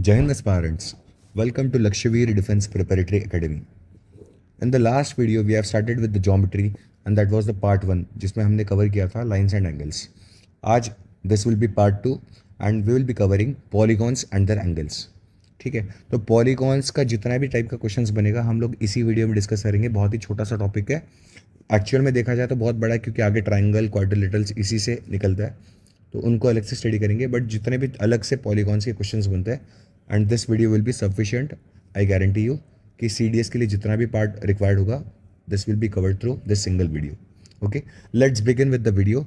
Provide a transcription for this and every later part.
Jai Hind aspirants, welcome to Lakshveer Defense Preparatory Academy. In the last video, we have started with the geometry and that was the part 1 जिसमें हमने cover किया था lines and angles. आज this will be part 2 and we will be covering polygons and their angles. ठीक है, तो polygons का जितना भी टाइप का क्वेश्चंस बनेगा हम लोग इसी वीडियो में डिस्कस करेंगे. बहुत ही छोटा सा टॉपिक है. एक्चुअल में देखा जाए तो बहुत बड़ा है क्योंकि आगे ट्राइंगल क्वाड्रिलेटरल्स इसी से निकलता है, तो उनको अलग से स्टडी करेंगे. बट जितने भी अलग से पॉलीगॉन्स के क्वेश्चंस बनते हैं and this video will be sufficient. I guarantee you कि CDS के लिए जितना भी पार्ट रिक्वायर्ड होगा this will be covered through this single video. Okay, let's begin with the video.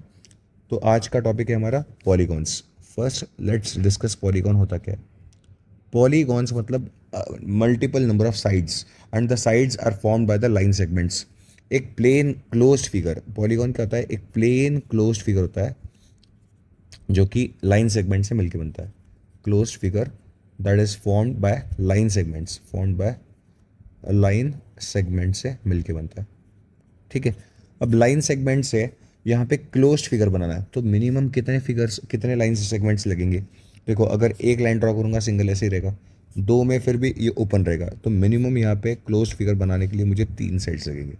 तो आज का टॉपिक है हमारा polygons. First let's discuss polygon होता क्या है. पॉलीगॉन्स मतलब multiple number of sides and the sides are formed by the line segments. एक प्लेन क्लोज्ड फिगर पॉलीगॉन क्या होता है. एक प्लेन क्लोज्ड फिगर होता है जो कि लाइन सेगमेंट से मिलकर बनता है. Closed figure that is formed by line segments, formed by line segment से मिलके बनता है. ठीक है, अब लाइन सेगमेंट से यहाँ पे क्लोज्ड फिगर बनाना है तो मिनिमम कितने फिगर्स, कितने लाइन सेगमेंट्स लगेंगे. देखो अगर एक लाइन ड्रॉ करूँगा सिंगल ऐसे ही रहेगा, दो में फिर भी ये ओपन रहेगा, तो मिनिमम यहाँ पे क्लोज्ड फिगर बनाने के लिए मुझे 3 साइड्स लगेंगे.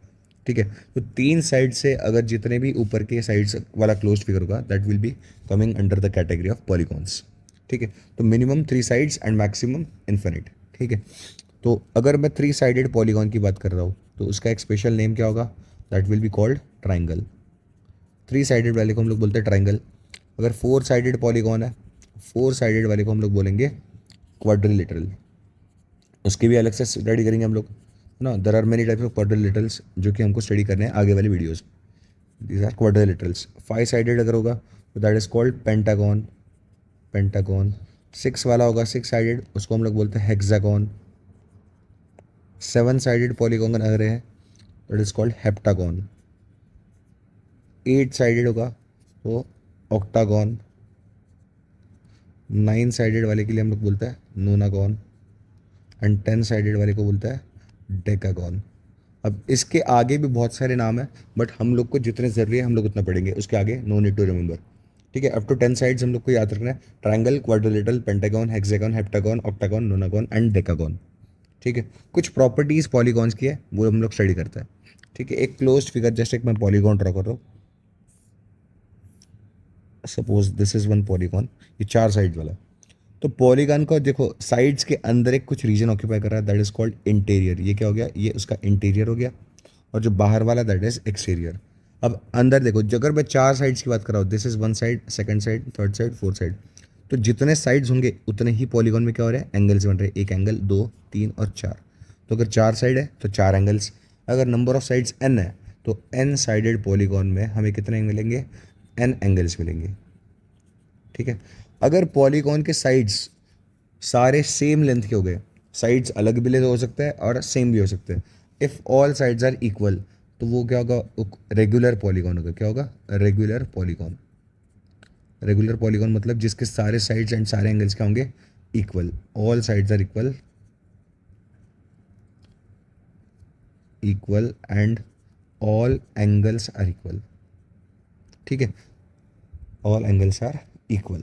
ठीक है, तो 3 साइड से अगर जितने भी ऊपर के साइड्स वाला क्लोज्ड फिगर होगा that will be coming under the category of polygons. ठीक है, तो minimum 3 sides and maximum infinite. ठीक है, तो अगर मैं 3 साइडेड पॉलीगॉन की बात कर रहा हूँ तो उसका एक स्पेशल नेम क्या होगा. That will be called triangle. 3 sided वाले को हम लोग बोलते हैं ट्राइंगल. अगर 4 साइडेड पॉलीगॉन है, 4 साइडेड वाले को हम लोग बोलेंगे क्वाड्रिलेटरल. उसकी भी अलग से स्टडी करेंगे हम लोग ना. There are many types of quadrilaterals जो कि हमको स्टडी करने हैं आगे वाली videos. These are quadrilaterals. 5 sided अगर होगा तो that is called pentagon. Pentagon 6 वाला होगा 6 साइडेड, उसको हम लोग बोलते हैं हेक्सागॉन. 7 साइडेड पॉलीगॉन अगर है that is called heptagon. 8 sided होगा तो ऑक्टागॉन. 9 साइडेड वाले के लिए हम लोग बोलते हैं नोनागॉन एंड 10 साइडेड वाले को बोलता है डेकागॉन. अब इसके आगे भी बहुत सारे नाम हैं बट हम लोग को जितने ज़रूरी है हम लोग उतना पढ़ेंगे, उसके आगे नो नीड टू रिमेंबर. ठीक है, अप टू 10 साइड्स हम लोग को याद रखना है. Triangle, quadrilateral, pentagon, hexagon, heptagon, octagon, nonagon and decagon. ठीक है, कुछ प्रॉपर्टीज़ पॉलीगॉन्स की है वो हम लोग स्टडी करते हैं. ठीक है, एक क्लोज्ड फिगर जैसे एक मैं पॉलीगॉन ड्रॉ कर रहा हूँ. Suppose this is one polygon, ये 4 साइड वाला. तो पॉलीगॉन को देखो साइड्स के अंदर एक कुछ रीजन ऑक्यूपाई कर रहा है दैट इज कॉल्ड इंटीरियर. ये क्या हो गया, ये उसका इंटीरियर हो गया. और जो बाहर वाला दैट इज एक्सटीरियर. अब अंदर देखो अगर मैं 4 साइड्स की बात कर रहा हूँ, this is 1 side, second side, third side, fourth side, तो जितने साइड्स होंगे उतने ही पॉलीगॉन में क्या हो रहा है, एंगल्स बन रहे हैं. एक एंगल, 2, 3 और 4. तो अगर 4 साइड है तो 4 एंगल्स. अगर नंबर ऑफ साइड्स n है तो n साइडेड पॉलीगॉन में हमें कितने मिलेंगे, n एंगल्स मिलेंगे. ठीक है, अगर पॉलीगॉन के साइड्स सारे सेम लेंथ के हो गए, साइड्स अलग भी हो सकता है और सेम भी हो सकते हैं. If all sides are equal तो वो क्या होगा, रेगुलर पॉलीगॉन होगा. क्या होगा, रेगुलर पॉलीगॉन. रेगुलर पॉलीगॉन मतलब जिसके सारे साइड्स एंड सारे एंगल्स क्या होंगे, equal. All sides are equal, equal and all angles are equal. ठीक है, ऑल एंगल्स आर इक्वल.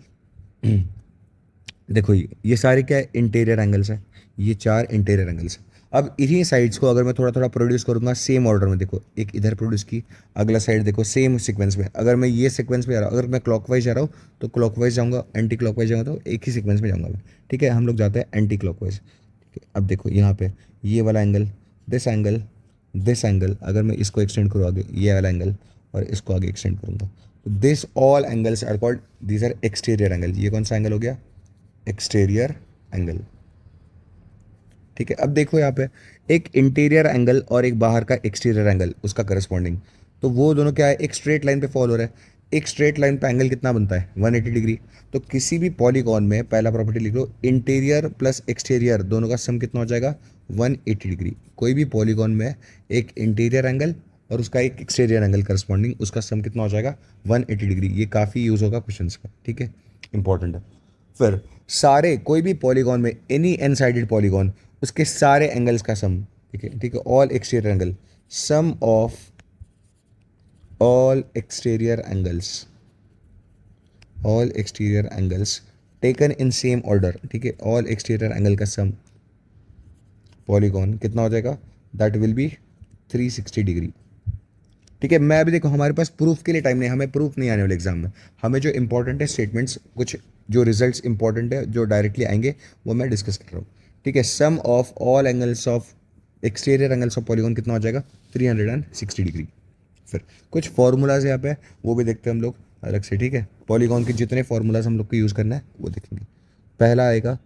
देखो ये सारे क्या है, इंटीरियर एंगल्स है. ये 4 इंटीरियर एंगल्स है. अब इन्हीं साइड्स को अगर मैं थोड़ा थोड़ा प्रोड्यूस करूँगा सेम ऑर्डर में, देखो एक इधर प्रोड्यूस की, अगला साइड देखो सेम सीक्वेंस में. अगर मैं ये सीक्वेंस में जा रहा हूँ, अगर मैं क्लॉकवाइज जा रहा हूँ तो क्लॉकवाइज जाऊँगा, एंटी क्लॉकवाइज जाऊँगा तो एक ही सीक्वेंस में जाऊँगा मैं. ठीक है, हम लोग जाते हैं एंटी क्लॉकवाइज. ठीक है, अब देखो यहाँ पे ये वाला angle, this angle, this angle, अगर मैं इसको एक्सटेंड करूँ आगे, ये वाला एंगल और इसको आगे एक्सटेंड करूँगा, तो this all angles are called, these are exterior angle. ये कौन सा एंगल हो गया, एक्सटीरियर एंगल. ठीक है, अब देखो यहाँ पे एक इंटीरियर एंगल और एक बाहर का एक्सटीरियर एंगल, उसका करस्पॉन्डिंग, तो वो दोनों क्या है, एक स्ट्रेट लाइन पे फॉल हो रहा है. एक स्ट्रेट लाइन पे एंगल कितना बनता है, 180 डिग्री. तो किसी भी पॉलीगॉन में पहला प्रॉपर्टी लिख लो, इंटीरियर प्लस एक्सटीरियर दोनों का सम कितना हो जाएगा, 180 डिग्री. कोई भी पॉलीगॉन में एक इंटीरियर एंगल और उसका एक एक्सटीरियर एंगल करस्पॉन्डिंग, उसका सम कितना हो जाएगा, 180 डिग्री. ये काफ़ी यूज़ होगा क्वेश्चन का. ठीक है, इंपॉर्टेंट है. फिर सारे कोई भी पॉलीगॉन में एनी एन साइडेड पॉलीगॉन, उसके सारे एंगल्स का सम. ठीक है, ठीक है, all exterior angle, sum of all exterior angles, all exterior angles taken in same order, ठीक है, ऑल एक्सटीरियर एंगल का सम पॉलीगॉन कितना हो जाएगा, दैट विल बी 360 डिग्री। ठीक है, मैं अभी देखो हमारे पास प्रूफ के लिए टाइम नहीं, हमें प्रूफ नहीं आने वाले एग्जाम में, हमें जो इंपॉर्टेंट है स्टेटमेंट्स, कुछ जो रिजल्ट्स इंपॉर्टेंट है जो डायरेक्टली आएंगे वो मैं डिस्कस कर रहा हूँ। ठीक है, sum of all angles of exterior angles of polygon कितना हो जाएगा, 360 डिग्री। फिर कुछ फॉर्मूलाज यहाँ पे वो भी देखते हैं हम लोग अलग से। ठीक है, पॉलीगॉन के जितने फॉर्मूलाज हम लोग को यूज़ करना है वो देखेंगे। पहला आएगा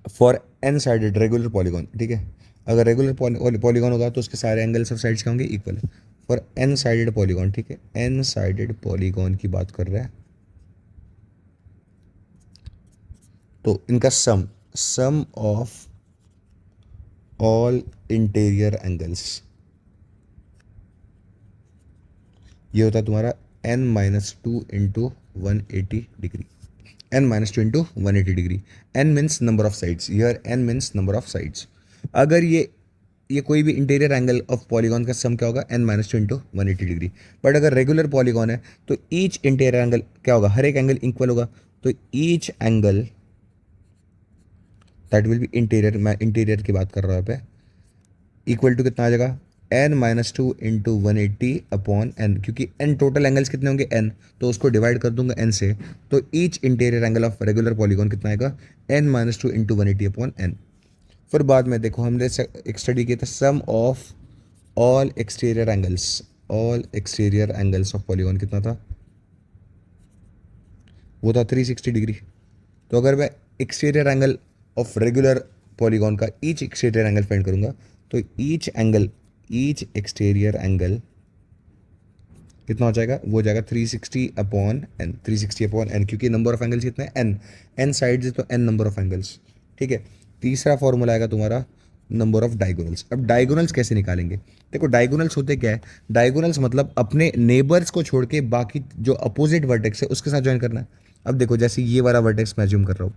for n sided regular polygon. ठीक है, अगर रेगुलर पॉलीगॉन होगा तो उसके सारे एंगल्स ऑफ साइड्स क्या होंगे, इक्वल है। फॉर एन साइडेड पॉलीगॉन, ठीक है, एन साइडेड पॉलीगॉन की बात कर रहे हैं तो इनका sum of all interior angles ये होता है तुम्हारा n minus two into 180 degree, n minus two into 180 degree. n means number of sides, here n means number of sides. अगर ये कोई भी इंटीरियर एंगल ऑफ पॉलीगॉन का सम क्या होगा, n minus two into 180 degree. But अगर regular polygon है तो ईच इंटीरियर एंगल क्या होगा, हर एक एंगल इक्वल होगा, तो each angle that will B interior, मैं इंटीरियर की बात कर रहा हूँ यहाँ पे, इक्वल टू कितना आ जाएगा, n minus two into 180 upon n, क्योंकि n टोटल एंगल्स कितने होंगे n, तो उसको डिवाइड कर दूंगा n से, तो each interior angle of regular polygon कितना आएगा, n minus two into 180 upon N. फिर बाद में देखो हमने एक स्टडी किया था sum of all exterior angles, all exterior angles of polygon कितना था, वो था 360 डिग्री। तो अगर मैं exterior angle of regular polygon का ईच एक्सटीरियर एंगल फाइंड करूंगा तो ईच एक्सटीरियर एंगल कितना हो जाएगा, वो हो जाएगा 360 अपॉन एन, 360 अपॉन एन, क्योंकि नंबर ऑफ एंगल्स कितने हैं एन साइड्स है तो एन नंबर ऑफ एंगल्स। ठीक है, तीसरा फॉर्मूला आएगा तुम्हारा नंबर ऑफ डायगोनल्स। अब डायगोनल्स कैसे निकालेंगे, देखो डायगोनल्स होते क्या है, डायगोनल्स मतलब अपने नेबर्स को छोड़ के बाकी जो अपोजिट वर्टेक्स है उसके साथ ज्वाइन करना है। अब देखो जैसे ये वाला वर्टेक्स मैं ज्यूम कर रहा हूँ,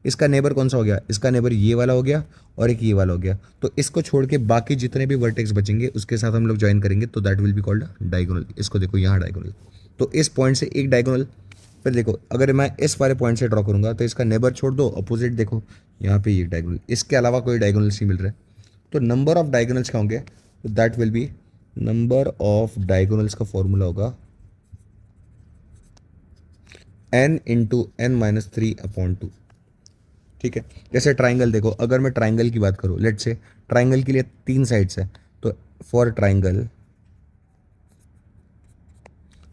इसका नेबर कौन सा हो गया, इसका नेबर ये वाला हो गया और एक ये वाला हो गया, तो इसको छोड़ के बाकी जितने भी वर्टेक्स बचेंगे उसके साथ हम लोग ज्वाइन करेंगे, तो that will be called diagonal. इसको देखो यहाँ डायगोनल, तो इस पॉइंट से एक डायगोनल। फिर देखो अगर मैं इस वाले पॉइंट से ड्रॉ करूंगा तो इसका नेबर छोड़ दो, अपोजिट देखो यहाँ पे ये डायगोनल, इसके अलावा कोई डायगोनल्स नहीं मिल रहा है, तो नंबर ऑफ डायगोनल्स क्या होंगे, तो that will be number of diagonals का फॉर्मूला होगा n into n minus three upon two. ठीक है, जैसे ट्राइंगल देखो, अगर मैं ट्राइंगल की बात करूँ, लेट से ट्राइंगल के लिए 3 साइड्स है, तो फॉर ट्राइंगल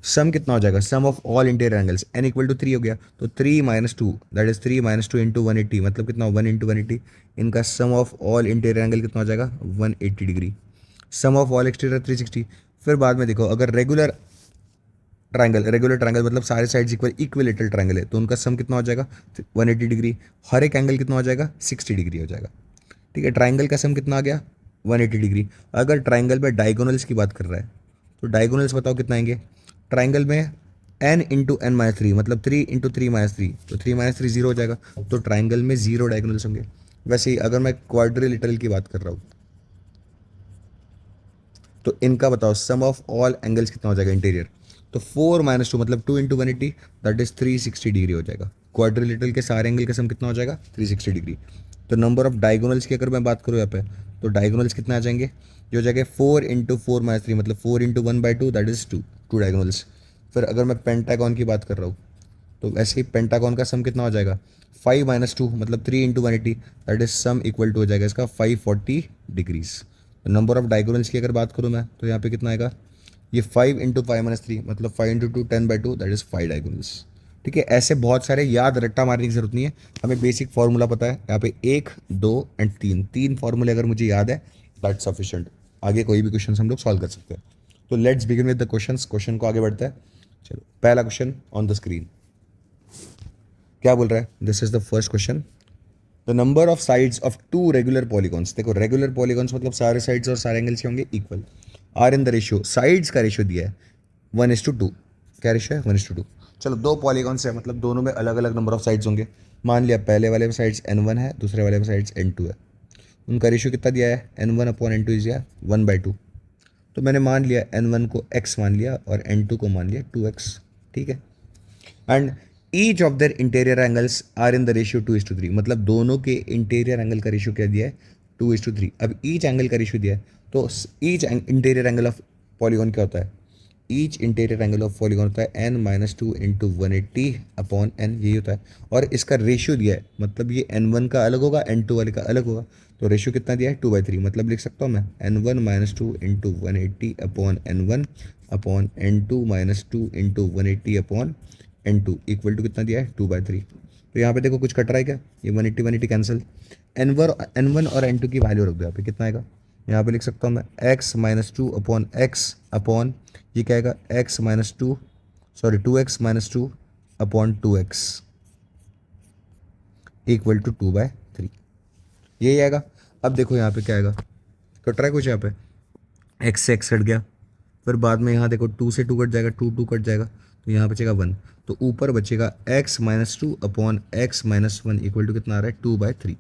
सम कितना हो जाएगा, sum of all interior angles n equal to 3 हो गया, तो 3 minus two that is 3 minus two into 180, मतलब कितना 1 इंटू 180, इनका sum of all interior angle कितना हो जाएगा 180 degree, sum of all exterior 360। फिर बाद में देखो अगर रेगुलर ट्रायंगल मतलब सारे साइड्स इक्विलेटरल ट्रायंगल है, तो उनका सम कितना हो जाएगा 180 डिग्री, हर एक एंगल कितना हो जाएगा 60 डिग्री हो जाएगा। ठीक है, ट्रायंगल का सम कितना आ गया 180 डिग्री। अगर ट्रायंगल में डायगोनल्स की बात कर रहा है तो डायगोनल्स बताओ कितना आएंगे, ट्रायंगल में n into n minus three, मतलब 3 इंटू 3 माइनस थ्री, तो 3 माइनस थ्री जीरो हो जाएगा, तो ट्रायंगल में 0 डायगोनल्स होंगे। वैसे ही अगर मैं क्वाड्रिलेटरल की बात कर रहा हूँ तो इनका बताओ सम ऑफ ऑल एंगल्स कितना हो जाएगा इंटीरियर, तो 4 माइनस टू मतलब 2 इंटू 180 दैट इज 360 डिग्री हो जाएगा। क्वाड्रिलेटरल के सारे एंगल का सम कितना हो जाएगा 360 डिग्री। तो नंबर ऑफ डायगोनल्स की अगर मैं बात करूँ यहाँ पे, तो डायगोनल्स कितना आ जाएंगे, जो हो जाएगा 4 इंटू 4 माइनस थ्री, मतलब 4 इंटू 1/2 दैट इज 2 डायगोनल्स। फिर अगर मैं पेंटागॉन की बात कर रहा हूँ तो वैसे ही पेंटागॉन का सम कितना हो जाएगा 5 माइनस टू मतलब 3 into 180 that is sum equal to हो जाएगा इसका 540 डिग्रीज। नंबर ऑफ डायगोनल्स की अगर बात करूँ मैं तो यहाँ पे कितना आएगा, ये 5 इंटू 5 - 3 मतलब 5 इंटू 2 10/2 दैट इज 5 डायगोनल्स। ठीक है, ऐसे बहुत सारे याद रट्टा मारने की जरूरत नहीं है, हमें बेसिक फार्मूला पता है, यहाँ पे 1 2 एंड 3 फार्मूले अगर मुझे याद है दैट सफिशिएंट, आगे कोई भी क्वेश्चन हम लोग सॉल्व कर सकते हैं। तो let's begin with the question को आगे बढ़ता है। चलो पहला क्वेश्चन ऑन द स्क्रीन क्या बोल रहा है, this is the first question, the number of sides of 2 regular polygons. देखो रेगुलर पॉलीगॉन्स मतलब सारे साइड्स और सारे एंगल्स होंगे equal, are in the ratio, sides का रेशियो दिया है 1:2, क्या रेशियो है 1:2। चलो 2 पॉलीगॉन्स है मतलब दोनों में अलग अलग नंबर ऑफ साइड्स होंगे, मान लिया पहले वाले में साइड्स n1 है, दूसरे वाले में साइड्स n2 है, उनका रेशियो कितना दिया है n1 अपॉन n2 इज 1/2, तो मैंने मान लिया n1 को x मान लिया और n2 को मान लिया 2x। ठीक है, and each of their interior angles are in the ratio 2:3, मतलब दोनों के इंटीरियर एंगल का रेशियो क्या दिया है, 2:3। अब ईच एंगल का रेशियो दिया है, तो each interior angle of polygon क्या होता है, each interior angle of polygon होता है n-2 इंटू 180 अपॉन n, यही होता है। और इसका रेशियो दिया है, मतलब ये n1 का अलग होगा, n2 वाले का अलग होगा, तो रेशियो कितना दिया है 2/3, मतलब लिख सकता हूँ मैं n1-2 into 180 upon n1 upon n2-2 into 180 upon n2 equal to कितना दिया है 2/3। तो यहाँ पे देखो कुछ कट रहा है क्या, ये 180 कैंसिल, n1 और n2 की वैल्यू रख दो यहाँ पे, कितना आएगा, यहाँ पे लिख सकता हूँ मैं x-2 अपॉन x अपॉन ये क्या आएगा x-2, sorry 2x-2 upon 2x equal to 2/3, यही आएगा। अब देखो यहाँ पे क्या आएगा, कट रहा है कुछ यहाँ पे, x से x कट गया, फिर बाद में यहाँ देखो 2 से 2 कट जाएगा, 2 कट जाएगा, तो यहाँ बचेगा 1, तो ऊपर बचेगा x-2 upon x-1 equal to कितना आ रहा है 2/3।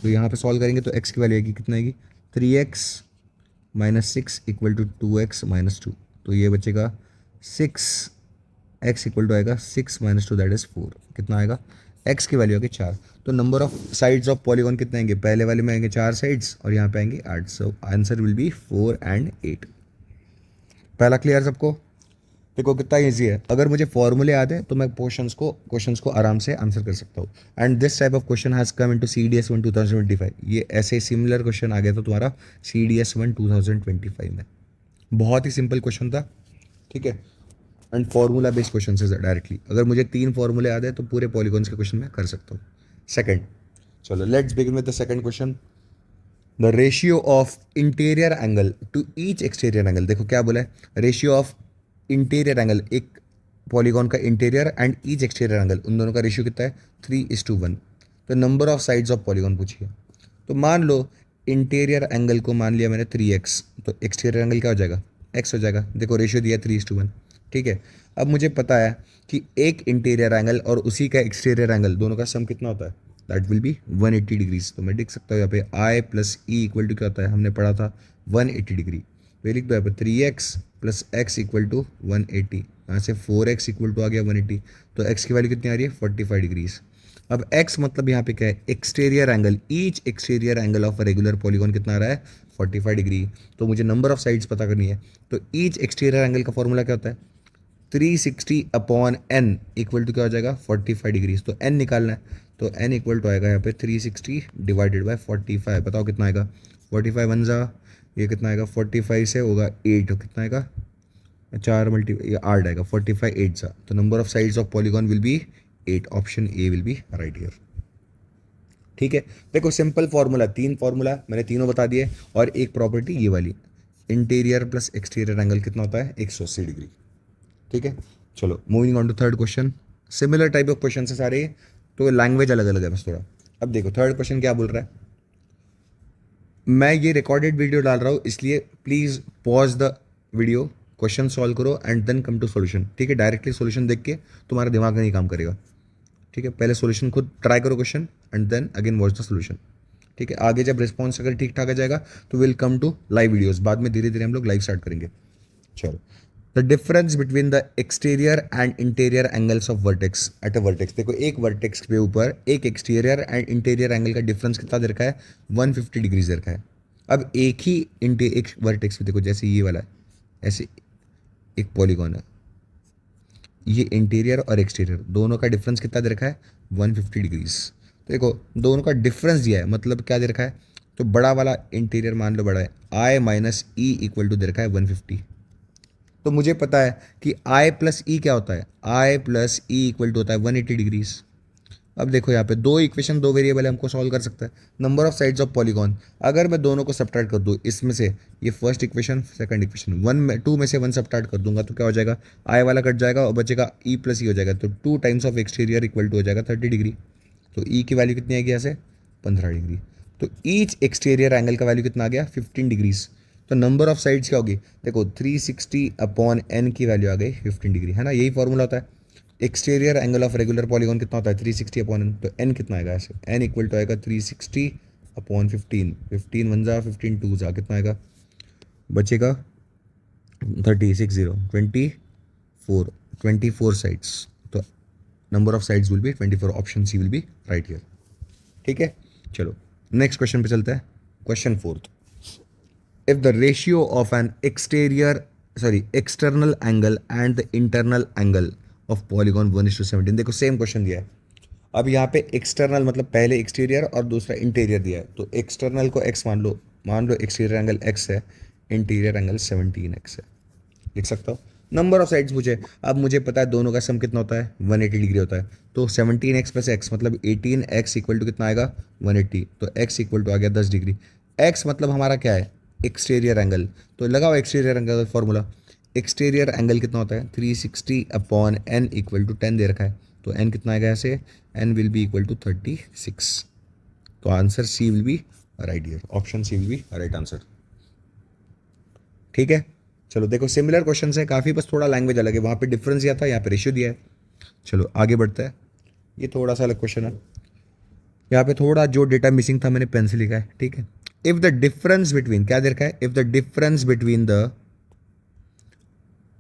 तो यहाँ पे सॉल्व करेंगे तो x की वैल्यू आएगी, कितना आएगी 3x-6 इक्वल टू 2x-2, तो ये बचेगा 6x इक्वल टू आएगा 6-2 दैट इज़ 4, कितना आएगा, x की वैल्यू आएगी 4। तो number of sides of polygon कितने आएंगे, पहले वाले में आएंगे 4 साइड्स और यहाँ पे आएंगे 8, so answer will B 4 and 8। पहला क्लियर सबको, देखो कितना ईजी है, अगर मुझे फॉर्मूले याद है तो मैं क्वेश्चंस को आराम से आंसर कर सकता हूँ। And this type of question has come into CDS 1 2025, ये ऐसे सिमिलर क्वेश्चन आ गया था तुम्हारा CDS 1 2025 में, बहुत ही सिंपल क्वेश्चन था, ठीक है। एंड फार्मूला बेस्ड क्वेश्चन है डायरेक्टली, अगर मुझे 3 फार्मूले याद है तो पूरे पॉलीगॉन्स के क्वेश्चन मैं कर सकता हूँ। सेकंड, चलो let's begin with the second question, the ratio of interior angle to each exterior angle. देखो क्या बोला है, रेशियो ऑफ इंटीरियर एंगल, एक पॉलीगॉन का interior and each exterior angle, उन दोनों का रेशियो कितना है 3:1। तो number of sides of polygon पूछिए, तो मान लो इंटीरियर एंगल को मान लिया मैंने 3x, तो एक्सटीरियर एंगल क्या हो जाएगा x हो जाएगा, देखो रेशियो दिया 3:1, ठीक है। अब मुझे पता है कि एक इंटीरियर एंगल और उसी का एक्सटीरियर एंगल दोनों का सम कितना होता है, दैट विल बी 180 डिग्रीज। तो मैं लिख सकता हूँ यहाँ पे I plus E equal to क्या होता है, हमने पढ़ा था 180 डिग्री, तो ये लिख दो यहाँ पे 3x plus x equal to 180, यहाँ से 4x इक्वल टू आ गया 180, तो x की वैल्यू कितनी आ रही है 45 डिग्रीज। अब x मतलब यहाँ पे क्या है, exterior angle, each exterior angle of regular polygon कितना आ रहा है 45 डिग्री। तो मुझे नंबर ऑफ साइड्स पता करनी है, तो ईच एक्सटीरियर एंगल का फॉर्मूला क्या होता है 360 अपॉन n इक्वल टू क्या हो जाएगा 45 डिग्रीज। तो n निकालना है, तो n इक्वल टू आएगा यहाँ पे 360 डिवाइडेड बाय 45, बताओ कितना आएगा 45 वन जा, ये कितना आएगा 45 से होगा 8, तो कितना आएगा 4 मल्टी 8 आएगा 45 8 सा, तो number of sides of polygon will be 8, option A will be right here, ठीक है। देखो सिंपल फॉर्मूला, 3 फॉर्मूला मैंने तीनों बता दिए, और एक प्रॉपर्टी ये वाली, इंटीरियर प्लस एक्सटीरियर एंगल कितना होता है 180 डिग्री, ठीक है। चलो moving on to third question, similar type of question है सारे, तो लैंग्वेज अलग अलग है बस थोड़ा। अब देखो थर्ड क्वेश्चन क्या बोल रहा है, मैं ये रिकॉर्डेड वीडियो डाल रहा हूँ इसलिए please pause the video, question solve करो and then come to solution, ठीक है। डायरेक्टली सॉल्यूशन देख के तुम्हारा दिमाग नहीं काम करेगा, ठीक है। पहले सॉल्यूशन खुद ट्राई करो question and then again watch the solution, ठीक है। आगे जब रिस्पॉन्स अगर ठीक ठाक आ जाएगा तो will come to live videos, बाद में धीरे धीरे हम लोग लाइव स्टार्ट करेंगे। चलो, the difference between the exterior and interior angles of vertex at a vertex. देखो एक वर्टेक्स के ऊपर एक एक्सटीरियर एंड इंटीरियर एंगल का डिफरेंस कितना दे रखा है 150 डिग्रीज दे रखा है। अब एक ही एक वर्टेक्स पे देखो, जैसे ये वाला है, ऐसे एक पॉलीगॉन है, ये इंटीरियर और एक्सटीरियर दोनों का डिफरेंस कितना दे रखा है 150 डिग्रीज। तो देखो दोनों का डिफरेंस दिया है, मतलब क्या दे रखा है, तो बड़ा वाला इंटीरियर मान लो बड़ा है, I minus E equal to दे रखा है 150। तो मुझे पता है कि I प्लस ई क्या होता है, I plus E equal to होता है 180 डिग्रीज। अब देखो यहाँ पे दो इक्वेशन, दो वेरिएबल है, हमको सॉल्व कर सकता है। Number of sides of polygon, अगर मैं दोनों को सब्ट्रैक्ट कर दूँ, इसमें से ये फर्स्ट इक्वेशन सेकंड इक्वेशन 2 में से 1 सब्ट्रैक्ट कर दूंगा तो क्या हो जाएगा, I वाला कट जाएगा और बचेगा E प्लस ई हो जाएगा, तो 2 times of exterior equal to हो जाएगा 30 डिग्री। तो E की वैल्यू कितनी आएगी यहाँ से 15 डिग्री। तो ईच एक्सटीरियर एंगल का वैल्यू कितना आ गया 15 डिग्रीज। तो नंबर ऑफ साइड्स क्या होगी, देखो 360 अपॉन n की वैल्यू आ गई 15 डिग्री, है ना, यही फॉर्मूला होता है। Exterior angle of regular polygon कितना होता है 360 अपॉन n, तो n कितना आएगा ऐसे, n इक्वल टू आएगा 360 अपॉन 15, 15 वन जा 15 टू जा, कितना आएगा बचेगा 24 साइड्स। तो number of sides will be 24, option C will be right here. ठीक है, चलो नेक्स्ट क्वेश्चन पे चलते हैं। Question fourth, if the ratio of an external angle and the internal angle of polygon 1:17, देखो सेम क्वेश्चन दिया है। अब यहाँ पे एक्सटर्नल मतलब पहले एक्सटीरियर और दूसरा इंटीरियर दिया है, तो एक्सटर्नल को x मान लो एक्सटीरियर एंगल x है, इंटीरियर एंगल 17x है, लिख सकता हूँ। नंबर ऑफ साइड्स मुझे, अब मुझे पता है दोनों का सम कितना होता है, 180 डिग्री होता है, तो 17x प्लस एक्स मतलब 18x इक्वल टू कितना आएगा 180, तो x इक्वल टू आ गया 10 डिग्री। x मतलब हमारा क्या है, एक्सटीरियर एंगल, तो लगाओ एक्सटीरियर एंगल का फॉर्मूला। एक्सटीरियर एंगल कितना होता है 360 अपॉन n इक्वल टू 10 दे रखा है, तो n कितना आएगा ऐसे, n will be equal to 36, तो answer C will be right here, option C will be right answer. ठीक है, चलो देखो सिमिलर क्वेश्चन है काफ़ी, बस थोड़ा लैंग्वेज अलग है, वहाँ पे डिफरेंस दिया था, यहाँ पे रेशियो दिया है। चलो आगे बढ़ता है, ये थोड़ा सा अलग क्वेश्चन है, यहाँ पे थोड़ा जो डेटा मिसिंग था मैंने पेन से लिखा है। ठीक है, इफ द डिफरेंस बिटवीन, क्या दे रखा है, if the difference between the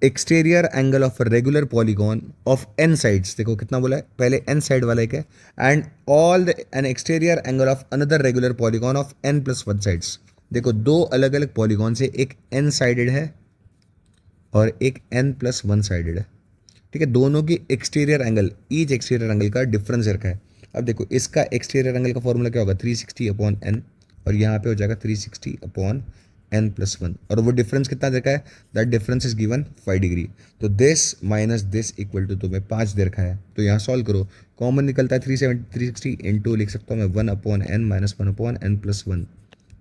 exterior angle of a regular polygon of n sides, देखो कितना बोला है, पहले एन साइड वाला एक है, and all the N exterior angle of another regular polygon of n plus 1 sides, देखो दो अलग अलग पॉलीगॉन से एक n साइडेड है और एक n प्लस 1 साइडेड है। ठीक है, दोनों की exterior angle, each exterior angle का डिफरेंस रखा है। अब देखो इसका एक्सटीरियर एंगल का फॉर्मूला क्या होगा 360 अपॉन n, और यहाँ पे हो जाएगा 360 अपॉन n प्लस 1, और वो डिफरेंस कितना देखा है, that difference is given 5 degree, तो this minus this equal to तुम्हें 5 दे रखा है, तो यहाँ सॉल्व करो, कॉमन निकलता है 360 इंटू लिख सकता हूँ मैं 1 upon n minus 1 upon n plus 1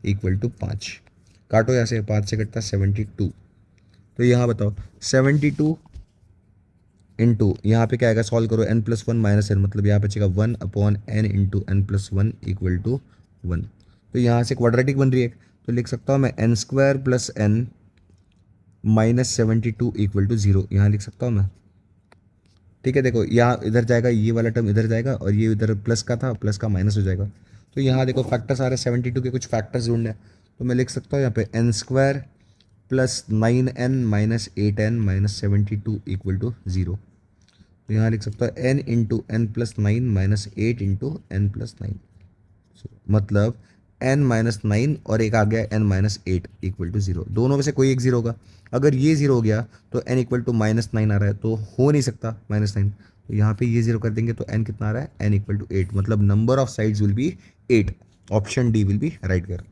equal to 5, काटो यहाँ से, 5 से कटता 72, तो यहाँ बताओ 72 इंटू यहाँ पे क्या आएगा, सॉल्व करो n प्लस 1 माइनस n, मतलब यहाँ पे बचेगा 1 upon n into n plus 1 equal to 1, तो यहाँ से क्वाड्रेटिक बन रही है, तो लिख सकता हूँ मैं n square plus n minus 72 equal to 0, यहाँ लिख सकता हूँ मैं। ठीक है, देखो यहाँ इधर जाएगा, ये वाला टर्म इधर जाएगा, और ये इधर प्लस का था, प्लस का माइनस हो जाएगा, तो यहाँ देखो फैक्टर्स आ रहे हैं, 72 के कुछ फैक्टर्स ढूंढने हैं, तो मैं लिख सकता हूँ यहाँ पे n square plus 9n minus 8n minus 72 equal to 0, तो यहाँ लिख सकता है n into n plus 9 minus 8 into n plus 9, मतलब n माइनस 9 और एक आ गया n माइनस 8 इक्वल टू 0, दोनों में से कोई एक 0 होगा, अगर ये 0 हो गया तो n इक्वल टू माइनस 9 आ रहा है, तो हो नहीं सकता माइनस 9, तो यहाँ पे ये 0 कर देंगे तो n कितना आ रहा है, n इक्वल टू 8, मतलब number of sides will B 8, option D will be right कर।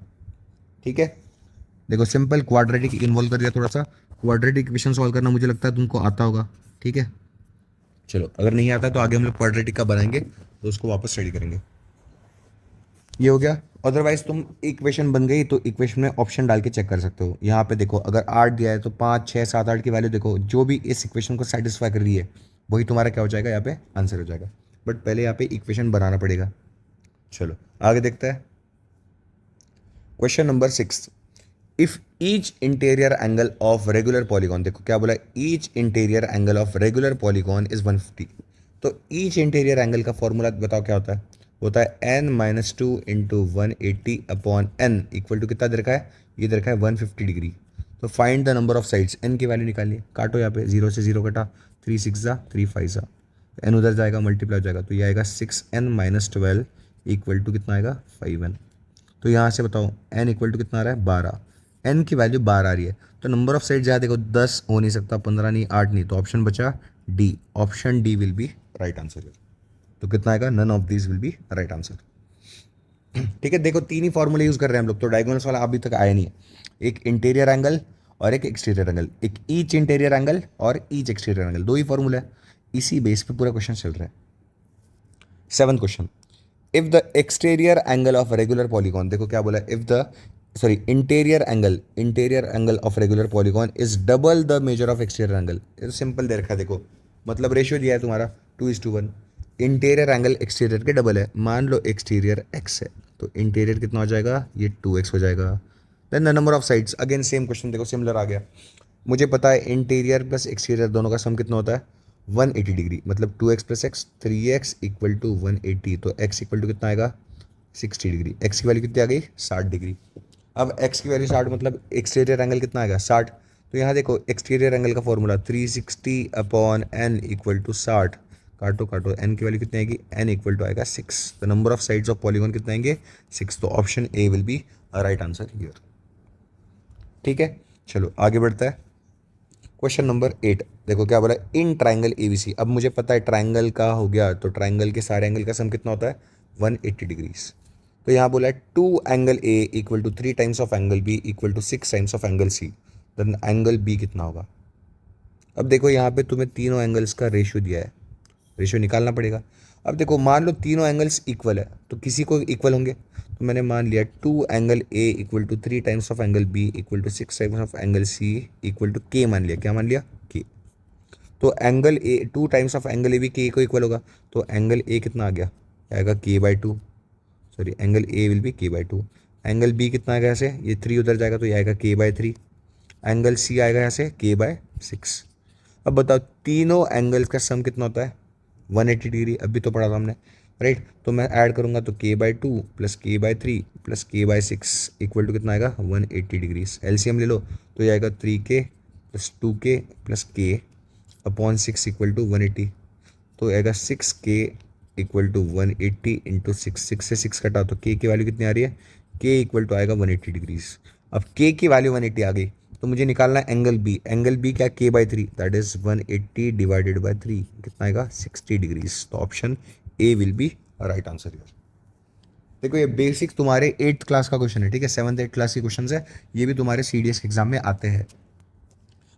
ठीक है, देखो सिंपल क्वाड्रेटिक इन्वॉल्व कर दिया, थोड़ा सा क्वाड्रेटिक इक्वेशन सॉल्व करना मुझे लगता है तुमको आता होगा। ठीक है, चलो अगर नहीं आता तो आगे हम लोग क्वाड्रेटिक का बनाएंगे, तो उसको वापस स्टडी करेंगे। ये हो गया, अदरवाइज तुम इक्वेशन बन गई तो इक्वेशन में ऑप्शन डाल के चेक कर सकते हो। यहाँ पे देखो अगर 8 दिया है तो 5 6 7 8 की वैल्यू देखो, जो भी इस इक्वेशन को सेटिस्फाई कर रही है वही तुम्हारा क्या हो जाएगा, यहाँ पे आंसर हो जाएगा, बट पहले यहाँ पे इक्वेशन बनाना पड़ेगा। चलो आगे देखते हैं, question number 6, if each interior angle of regular polygon, देखो क्या बोला, each interior angle of regular polygon is 150, तो ईच इंटीरियर एंगल का फॉर्मूला बताओ क्या होता है n minus 2 into 180 upon n equal to कितना दे रखा है, ये दे रखा है 150 डिग्री, तो find the number of sides, n की वैल्यू निकालिए, काटो यहाँ पे 0 से 0 कटा, 3 6 जा 3 5 जा, n उधर जाएगा मल्टीप्लाई हो जाएगा, तो ये आएगा 6n माइनस 12 इक्वल टू कितना आएगा 5n, तो यहाँ से बताओ n इक्वल टू कितना आ रहा है 12, n की वैल्यू 12 आ रही है, तो नंबर ऑफ साइड जहाँ देखो 10 हो नहीं सकता, 15 नहीं, 8 नहीं, तो ऑप्शन बचा D, option D will be right answer. तो कितना आएगा, none of this will be right answer. ठीक है, देखो तीन ही फॉर्मूले यूज कर रहे हैं हम लोग, तो डायगोनल्स वाला अभी तक आया नहीं है, एक इंटीरियर एंगल और एक एक्सटीरियर एंगल, एक ईच इंटीरियर एंगल और ईच एक्सटीरियर एंगल, दो ही फॉर्मूला है, इसी बेस पे पूरा क्वेश्चन चल रहा है। 7th question, if the exterior angle of regular polygon, देखो क्या बोला, if the interior angle of regular polygon is double the measure of exterior angle, ये तो सिंपल दे रखा है, देखो मतलब रेशियो दिया है तुम्हारा 2:1, इंटीरियर एंगल एक्सटीरियर के डबल है, मान लो एक्सटीरियर x है, तो इंटीरियर कितना हो जाएगा, ये 2x हो जाएगा, then the number of sides, again same question, देखो सिमिलर आ गया, मुझे पता है इंटीरियर प्लस एक्सटीरियर दोनों का सम कितना होता है 180 डिग्री, मतलब 2x plus x 3x equal to 180, तो x इक्वल टू कितना आएगा 60 डिग्री, x की वैल्यू कितनी आ गई 60 डिग्री, अब x की वैल्यू 60 मतलब एक्सटीरियर एंगल कितना आएगा 60, तो यहाँ देखो एक्सटीरियर एंगल का formula 360 upon n equal to 60, काटो काटो, एन की वैल्यू कितनी आएगी, एन इक्वल टू आएगा 6। The number of sides of polygon कितने आएंगे, 6। तो option A will be right answer here. ठीक है, चलो आगे बढ़ता है। क्वेश्चन नंबर 8, देखो क्या बोला, इन ट्राइंगल एबीसी। अब मुझे पता है ट्राइंगल का हो गया, तो ट्राइंगल के सारे एंगल का सम कितना होता है, 180 डिग्रीज। तो यहाँ बोला है 2 angle A equal to 3 times of angle B equal to 6 times of angle C, then angle B कितना होगा। अब देखो यहाँ पे तुम्हें तीनों एंगल्स का रेशियो दिया है, रेशियो निकालना पड़ेगा। अब देखो मान लो तीनों एंगल्स इक्वल है, तो किसी को इक्वल होंगे। तो मैंने मान लिया 2 angle A equal to 3 times of angle B equal to 6 times of angle C equal to K मान लिया। क्या मान लिया, के। तो angle A 2 times of angle A भी के को इक्वल होगा, तो एंगल ए कितना आ गया, आएगा के by 2, sorry angle A will be के बाई 2। एंगल बी कितना आएगा ऐसे, ये 3 उधर जाएगा तो ये आएगा के बाई 3। एंगल सी आएगा यहाँ से के बाय 6। अब बताओ तीनों एंगल्स का सम कितना होता है, 180 डिग्री। अभी तो पढ़ा था हमने, राइट। तो मैं ऐड करूंगा तो के बाई 2 प्लस के बाई 3 प्लस के बाई 6 इक्वल टू कितना आएगा, 180 डिग्रीज। एलसीएम ले लो तो ये आएगा 3k प्लस 2k प्लस के अपॉन 6 इक्वल टू 180। तो आएगा 6k इक्वल टू 180 इंटू 6 से 6 कटा तो के की वैल्यू कितनी आ रही है, के इक्वल टू आएगा 180 डिग्रीज। अब के की वैल्यू 180 आ गई, तो मुझे निकालना है एंगल बी। एंगल बी क्या, के by 3, that is 180 divided by 3 कितना आएगा, 60 डिग्रीज। तो option A will be right answer here. देखो ये बेसिक तुम्हारे 8th क्लास का क्वेश्चन है, ठीक है, 7th 8th क्लास के क्वेश्चन है, ये भी तुम्हारे सीडीएस एग्जाम में आते हैं।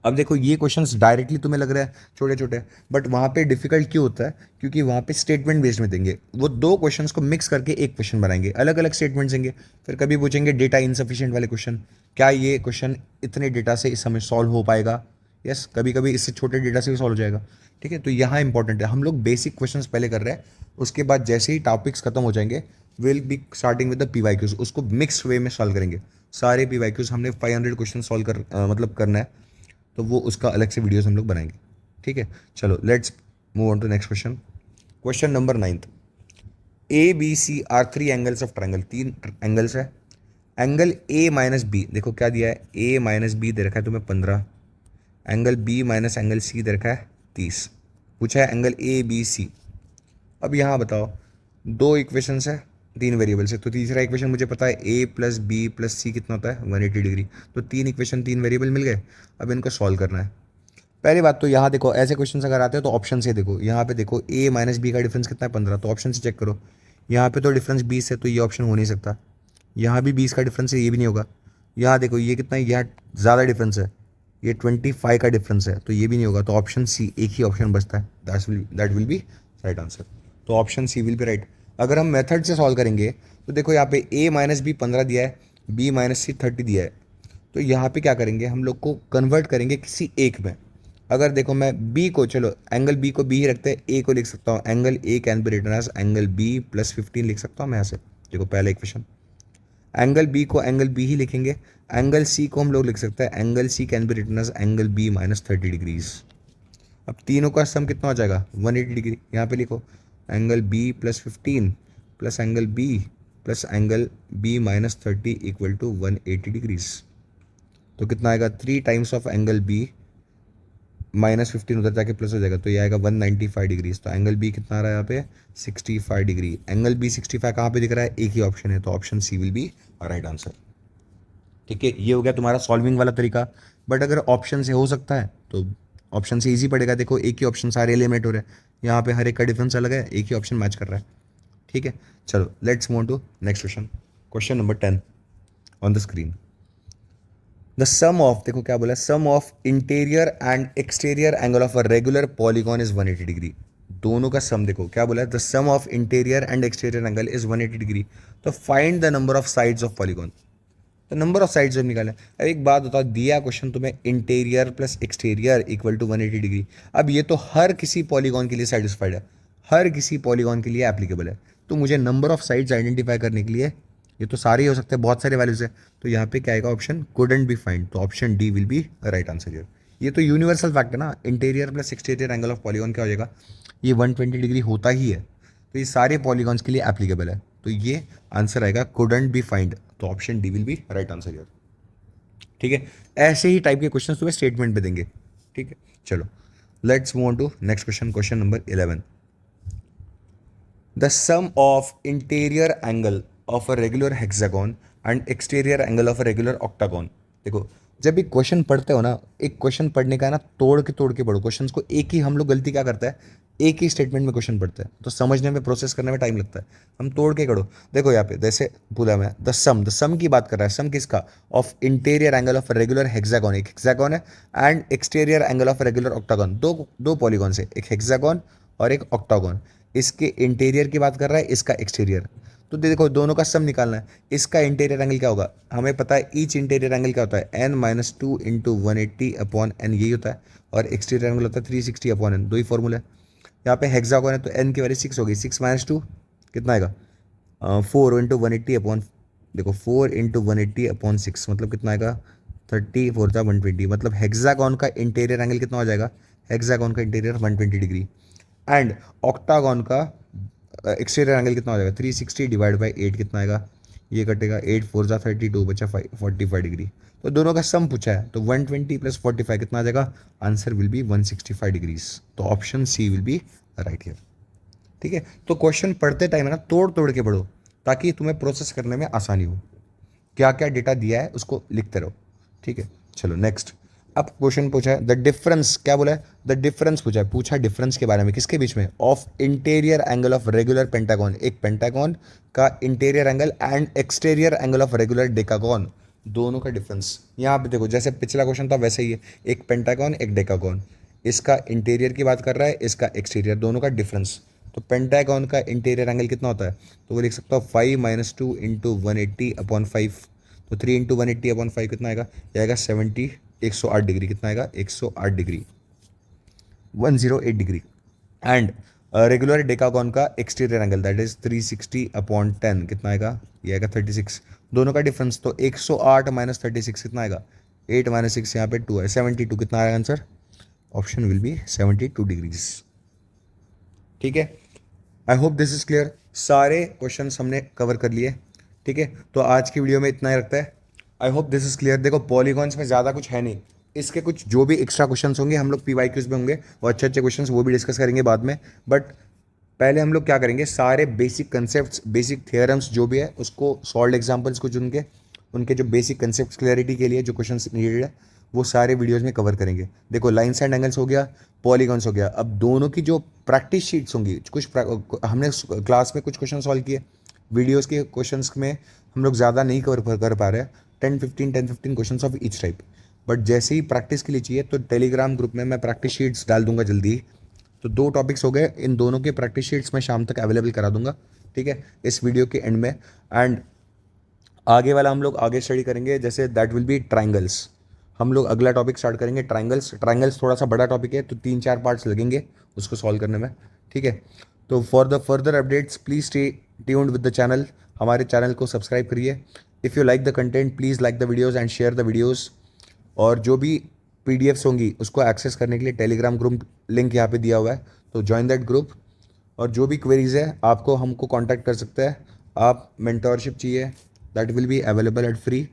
अब देखो ये क्वेश्चंस डायरेक्टली तुम्हें लग रहा है छोटे छोटे, बट वहाँ पे डिफिकल्ट क्यों होता है, क्योंकि वहाँ पे स्टेटमेंट बेस्ड में देंगे। वो दो क्वेश्चंस को मिक्स करके एक क्वेश्चन बनाएंगे, अलग अलग स्टेटमेंट्स देंगे। फिर कभी पूछेंगे डेटा इनसफिशिएंट वाले क्वेश्चन, क्या ये क्वेश्चन इतने डेटा से इस समय सॉल्व हो पाएगा, यस। कभी कभी इससे छोटे डेटा से भी सॉल्व हो जाएगा, ठीक है। तो यहाँ इंपॉर्टेंट है, हम लोग बेसिक क्वेश्चन पहले कर रहे हैं, उसके बाद जैसे ही टॉपिक्स खत्म हो जाएंगे will be starting with the PYQs, उसको मिक्स वे में सॉल्व करेंगे। सारे पीवाईक्यूज हमने 500 क्वेश्चन सॉल्व मतलब करना है, तो वो उसका अलग से वीडियोस हम लोग बनाएंगे, ठीक है। चलो let's move on to next question. Question number 9, A B C are 3 angles of triangle. 3 angles है। एंगल ए माइनस बी, देखो क्या दिया है, ए माइनस बी दे रखा है तुम्हें 15, angle B minus angle C दे रखा है 30। पूछा है एंगल ए बी सी। अब यहाँ बताओ, दो इक्वेशंस है, 3 वेरिएबल्स है, तो तीसरा इक्वेशन मुझे पता है ए प्लस बी प्लस सी कितना होता है, 180 डिग्री। तो 3 इक्वेशन 3 वेरिएबल मिल गए, अब इनको सॉल्व करना है। पहली बात तो यहाँ देखो, ऐसे क्वेश्चन अगर आते हैं तो ऑप्शन से देखो, यहाँ पे देखो ए माइनस बी का डिफरेंस कितना है, 15, तो ऑप्शन से चेक करो। यहाँ पे तो डिफरेंस 20 है, तो ये ऑप्शन हो नहीं सकता। यहाँ भी 20 का डिफरेंस है, ये भी नहीं होगा। यहाँ देखो ये कितना है, यहाँ ज़्यादा डिफरेंस है, ये 25 का डिफरेंस है, तो ये भी नहीं होगा। तो ऑप्शन सी, एक ही ऑप्शन बचता है, that will be right answer. तो option C will be right. अगर हम मेथड से सॉल्व करेंगे तो देखो यहाँ पे ए माइनस बी 15 दिया है, बी माइनस सी 30 दिया है, तो यहाँ पे क्या करेंगे, हम लोग को कन्वर्ट करेंगे किसी एक में। अगर देखो मैं बी को, चलो एंगल बी को बी ही रखते हैं, ए को लिख सकता हूँ, angle A can be written as angle B plus 15 लिख सकता हूँ मैं यहाँ से। देखो पहला इक्वेशन, एंगल बी को एंगल बी ही लिखेंगे। एंगल सी को हम लोग लिख सकते हैं, angle C can be written as angle B minus 30 degrees. अब तीनों का सम कितना हो जाएगा, 180 डिग्री। यहाँ पे लिखो angle B plus 15 plus angle B plus angle B minus 30 equal to 180 degrees. तो कितना आएगा, 3 times of angle B minus 15 उधर जाके प्लस हो जाएगा, तो ये आएगा 195 डिग्रीज। तो एंगल बी कितना आ रहा है यहाँ पे, 65 डिग्री। एंगल बी 65 कहाँ पे दिख रहा है, एक ही ऑप्शन है, तो option C will be right answer. ठीक है, ये हो गया तुम्हारा सॉल्विंग वाला तरीका। बट अगर ऑप्शन से हो सकता है तो ऑप्शन से इजी पड़ेगा। देखो एक ही ऑप्शन सारे एलिमिनेट हो रहे हैं, यहाँ पे हर एक का डिफरेंस अलग है, एक ही ऑप्शन मैच कर रहा है, ठीक है। चलो let's move to next question. Question number 10 on the screen. The sum of, देखो क्या बोला, sum of interior and exterior angle of a regular polygon is 180 degree. दोनों का सम देखो क्या बोला है, the sum of interior and exterior angle is 180 degree. तो find the number of sides of polygon. तो नंबर ऑफ साइड्स जब निकालें, अब एक बात बताओ, दिया क्वेश्चन तुम्हें interior plus exterior equal to 180 degree. अब ये तो हर किसी पॉलीगॉन के लिए सेटिस्फाइड है, हर किसी पॉलीगॉन के लिए एप्लीकेबल है। तो मुझे नंबर ऑफ साइड्स आइडेंटिफाई करने के लिए, ये तो सारे ही हो सकते हैं, बहुत सारे वैल्यूज है, तो यहाँ पे क्या आएगा, ऑप्शन कुडंट बी फाइंड। तो option D will be right answer here. ये तो यूनिवर्सल फैक्ट है ना, interior plus exterior angle of polygon क्या हो जाएगा, ये 120 डिग्री होता ही है, तो ये सारे पॉलीगॉन्स के लिए एप्लीकेबल है। तो ये आंसर आएगा कुडंट बी फाइंड। तो option D will be right answer here, ठीक है। ऐसे ही टाइप के क्वेश्चन तुम्हें स्टेटमेंट में देंगे, ठीक है। चलो let's move on to next question. Question number 11। The sum of interior angle of a regular hexagon and exterior angle of a regular octagon. देखो, जब एक क्वेश्चन पढ़ते हो ना, एक क्वेश्चन पढ़ने का है ना, तोड़ के पढ़ो क्वेश्चन को। एक ही हम लोग गलती क्या करता है, एक ही स्टेटमेंट में क्वेश्चन पढ़ते हैं तो समझने में, प्रोसेस करने में टाइम लगता है। हम तोड़ के करो। देखो यहाँ पे जैसे बोला मैं, द सम की बात कर रहा है। सम किसका? Of interior angle of regular hexagon, एक हेक्सागोन है, and exterior angle of regular octagon, दो दो पॉलीगॉन से, एक हेक्सागोन और एक ऑक्टागोन। इसके इंटीरियर की बात कर रहा है, इसका एक्सटीरियर। तो देखो, दोनों का सम निकालना है। इसका इंटीरियर एंगल क्या होगा, हमें पता है ईच इंटीरियर एंगल क्या होता है, n-2 इंटू 180 अपॉन एन, यही होता है। और एक्सटीरियर एंगल होता है 360 अपॉन एन, दो ही फॉर्मूला है। यहाँ पे हेक्सागोन है तो एन की वैल्यू 6 होगी, 6 - 2 कितना आएगा, 4 इंटू 180 अपॉन, देखो 4 इंटू 180 अपॉन 6 मतलब कितना आएगा, 34 120। मतलब हेक्सागोन का इंटीरियर एंगल कितना हो जाएगा, हेक्सागोन का इंटीरियर 120 डिग्री। एंड ऑक्टागोन का एक्सटीरियर एंगल कितना हो जाएगा, 360 डिवाइड बाई 8 कितना आएगा, ये कटेगा, 8 4 32 बचा 45 डिग्री। तो दोनों का सम पूछा है तो 120 प्लस 45 कितना आ जाएगा, आंसर विल बी 165 डिग्रीज। तो option C will be right here. ठीक है, तो क्वेश्चन पढ़ते टाइम है ना, तोड़ तोड़ के पढ़ो ताकि तुम्हें प्रोसेस करने में आसानी हो। क्या क्या डेटा दिया है उसको लिखते रहो। ठीक है, चलो नेक्स्ट। अब क्वेश्चन पूछा है द डिफरेंस, क्या बोला है, द डिफरेंस पूछा है, पूछा डिफरेंस के बारे में, किसके बीच में, of interior angle of regular pentagon, एक पेंटागन का interior angle and exterior angle of regular decagon, दोनों का डिफरेंस। यहाँ पे देखो, जैसे पिछला क्वेश्चन था वैसे ही है, एक पेंटागन एक डेकागन, इसका इंटीरियर की बात कर रहा है, इसका एक्सटीरियर, दोनों का डिफरेंस। तो पेंटागन का इंटीरियर एंगल कितना होता है, तो वो लिख सकता हूँ 5 - 2 इंटू 180 अपॉन 5। तो 3 इंटू 180 अपॉन 5 कितना आएगा, ये आएगा 70, 108 डिग्री, कितना आएगा, 108 डिग्री, 108 डिग्री। एंड रेगुलर डेकागोन का exterior angle that is 360 upon 10 कितना आएगा, ये आएगा 36। दोनों का डिफरेंस तो 108 माइनस 36 कितना आएगा, 8 - 6 यहाँ पे 2 है, 72 कितना आएगा answer, option will be 72 degrees. ठीक है, I hope this is clear. सारे क्वेश्चन हमने कवर कर लिए। ठीक है, तो आज की वीडियो में इतना ही रखता है। I hope this is clear. देखो, पॉलीगॉन्स में ज़्यादा कुछ है नहीं, इसके कुछ जो भी एक्स्ट्रा क्वेश्चंस होंगे हम लोग PYQs में होंगे, और अच्छे अच्छे क्वेश्चंस वो भी डिस्कस करेंगे बाद में। बट पहले हम लोग क्या करेंगे, सारे बेसिक कंसेप्ट्स, बेसिक थियरम्स जो भी है उसको, सॉल्व एग्जाम्पल्स को चुन के उनके जो बेसिक कंसेप्ट क्लैरिटी के लिए जो क्वेश्चंस नीडेड है वो सारे वीडियोस में कवर करेंगे। देखो, लाइन्स एंड एंगल्स हो गया, पॉलीगॉन्स हो गया। अब दोनों की जो प्रैक्टिस शीट्स होंगी, हमने क्लास में कुछ क्वेश्चन सॉल्व किए, वीडियोस के क्वेश्चंस में हम लोग ज़्यादा नहीं कवर कर पा रहे हैं, 10 15 question of each type. But जैसे ही प्रैक्टिस के लिए चाहिए तो टेलीग्राम ग्रुप में मैं प्रैक्टिस शीट्स डाल दूंगा जल्दी ही। तो 2 टॉपिक्स हो गए, इन दोनों के प्रैक्टिस शीट्स मैं शाम तक अवेलेबल करा दूंगा। ठीक है, इस वीडियो के एंड में। एंड आगे वाला हम लोग आगे स्टडी करेंगे, जैसे दैट विल बी ट्राइंगल्स। हम लोग अगला टॉपिक स्टार्ट करेंगे ट्राइंगल्स। ट्राइंगल्स थोड़ा सा बड़ा टॉपिक है तो 3 4 पार्ट्स लगेंगे उसको सॉल्व करने में। ठीक है, तो for the further updates please stay tuned with the channel. हमारे चैनल को सब्सक्राइब करिए। If you like the content please like the videos and share the videos. और जो भी PDFs होंगी उसको एक्सेस करने के लिए टेलीग्राम ग्रुप लिंक यहाँ पे दिया हुआ है, तो ज्वाइन दैट ग्रुप। और जो भी क्वेरीज है आपको हमको कांटेक्ट कर सकते हैं। आप मेंटोरशिप चाहिए, that will be available at free.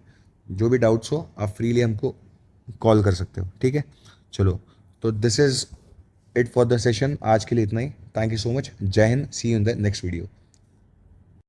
जो भी डाउट्स हो आप फ्रीली हमको कॉल कर सकते हो। ठीक है, चलो, तो this is it for the session. आज के लिए इतना ही। Thank you so much. जय हिंद। See you in the next video.